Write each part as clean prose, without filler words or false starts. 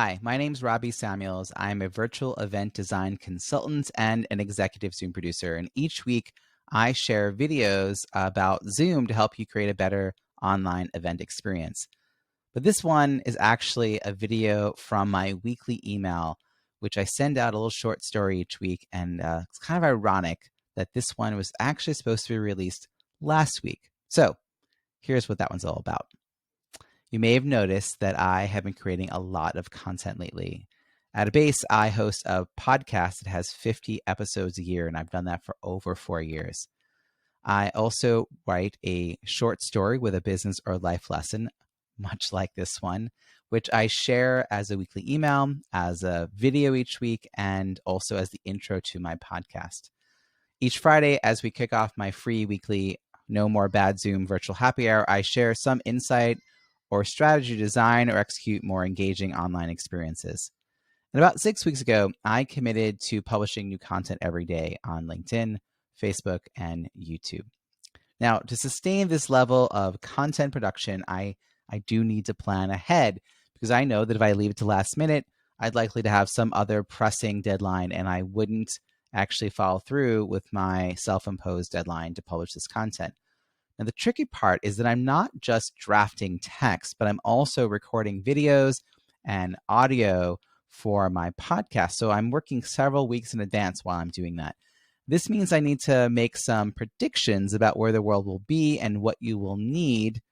Hi, my name's Robbie Samuels. I'm a virtual event design consultant and an executive Zoom producer. And each week, I share videos about Zoom to help you create a better online event experience. But this one is actually a video from my weekly email, which I send out a little short story each week. And it's kind of ironic that this one was actually supposed to be released last week. So here's what that one's all about. You may have noticed that I have been creating a lot of content lately. At a base, I host a podcast that has 50 episodes a year, and I've done that for over 4 years. I also write a short story with a business or life lesson, much like this one, which I share as a weekly email, as a video each week, and also as the intro to my podcast. Each Friday, as we kick off my free weekly No More Bad Zoom virtual happy hour, I share some insight or strategy to design or execute more engaging online experiences. And about 6 weeks ago, I committed to publishing new content every day on LinkedIn, Facebook, and YouTube. Now, to sustain this level of content production, I do need to plan ahead because I know that if I leave it to last minute, I'd likely to have some other pressing deadline and I wouldn't actually follow through with my self-imposed deadline to publish this content. Now, the tricky part is that I'm not just drafting text, but I'm also recording videos and audio for my podcast. So I'm working several weeks in advance while I'm doing that. This means I need to make some predictions about where the world will be and what you will need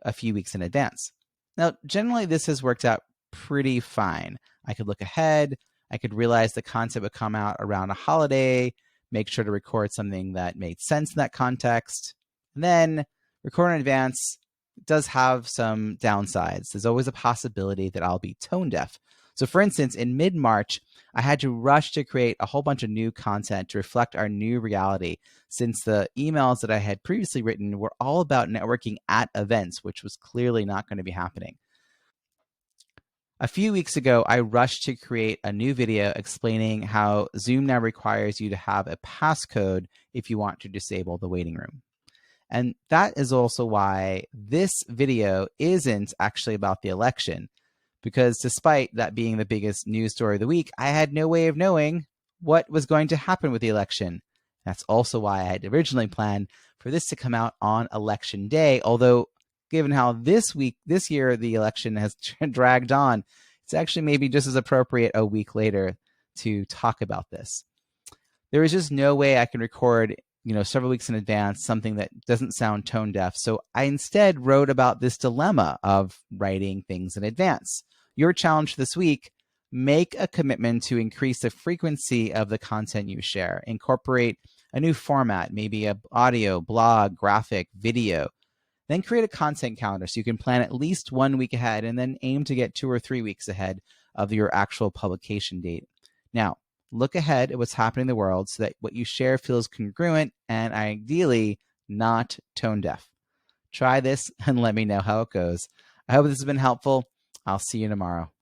a few weeks in advance. Now, generally, this has worked out pretty fine. I could look ahead. I could realize the content would come out around a holiday, make sure to record something that made sense in that context. And then record in advance does have some downsides. There's always a possibility that I'll be tone deaf. So for instance, in mid-March, I had to rush to create a whole bunch of new content to reflect our new reality, since the emails that I had previously written were all about networking at events, which was clearly not going to be happening. A few weeks ago, I rushed to create a new video explaining how Zoom now requires you to have a passcode if you want to disable the waiting room. And that is also why this video isn't actually about the election, because despite that being the biggest news story of the week, I had no way of knowing what was going to happen with the election. That's also why I had originally planned for this to come out on election day, although given how this year, the election has dragged on, it's actually maybe just as appropriate a week later to talk about this. There is just no way I can record several weeks in advance, something that doesn't sound tone deaf. So I instead wrote about this dilemma of writing things in advance. Your challenge this week: make a commitment to increase the frequency of the content you share. Incorporate a new format, maybe an audio, blog, graphic, video. Then create a content calendar so you can plan at least 1 week ahead and then aim to get 2 or 3 weeks ahead of your actual publication date. Now, look ahead at what's happening in the world so that what you share feels congruent and ideally not tone deaf. Try this and let me know how it goes. I hope this has been helpful. I'll see you tomorrow.